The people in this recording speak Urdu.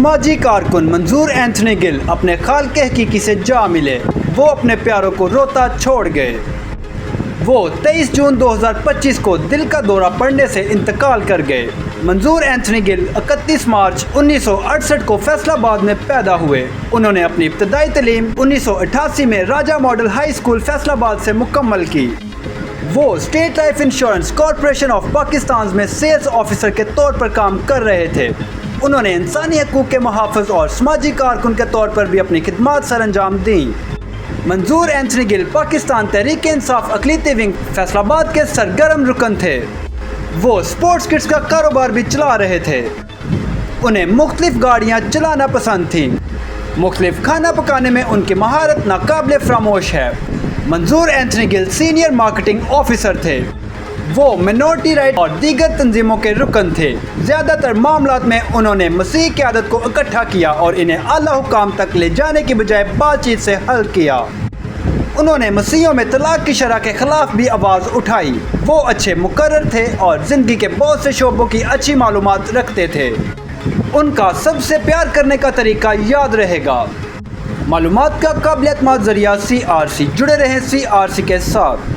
سماجی کارکن منظور اینتھنی گل اپنے خالق حقیقی سے جا ملے، وہ اپنے پیاروں کو روتا چھوڑ گئے۔ وہ 23 جون 2025 کو دل کا دورہ پڑنے سے انتقال کر گئے۔ منظور اینتھنی گل 31 مارچ 1968 کو فیصل آباد میں پیدا ہوئے۔ انہوں نے اپنی ابتدائی تعلیم 1988 میں راجہ ماڈل ہائی اسکول فیصل آباد سے مکمل کی۔ وہ state life insurance corporation of Pakistan میں سیلز آفیسر کے طور پر کام کر رہے تھے۔ انہوں نے انسانی حقوق کے محافظ اور سماجی کارکن کے طور پر بھی اپنی خدمات سر انجام دیں۔ منظور اینتھنی گل پاکستان تحریک انصاف اقلیتی ونگ فیصل آباد کے سرگرم رکن تھے۔ وہ سپورٹس کٹس کا کاروبار بھی چلا رہے تھے۔ انہیں مختلف گاڑیاں چلانا پسند تھیں۔ مختلف کھانا پکانے میں ان کی مہارت ناقابل فراموش ہے۔ منظور اینتھنی گل سینئر مارکیٹنگ آفیسر تھے۔ وہ منورٹی رائٹ اور دیگر تنظیموں کے رکن تھے۔ زیادہ تر معاملات میں انہوں نے مسیحی قیادت کو اکٹھا کیا اور انہیں اعلیٰ حکام تک لے جانے کی بجائے بات چیت سے حل کیا۔ انہوں نے مسیحیوں میں طلاق کی شرح کے خلاف بھی آواز اٹھائی۔ وہ اچھے مقرر تھے اور زندگی کے بہت سے شعبوں کی اچھی معلومات رکھتے تھے۔ ان کا سب سے پیار کرنے کا طریقہ یاد رہے گا۔ معلومات کا قابل اعتماد ذریعہ CRC، جڑے رہیں CRC کے ساتھ۔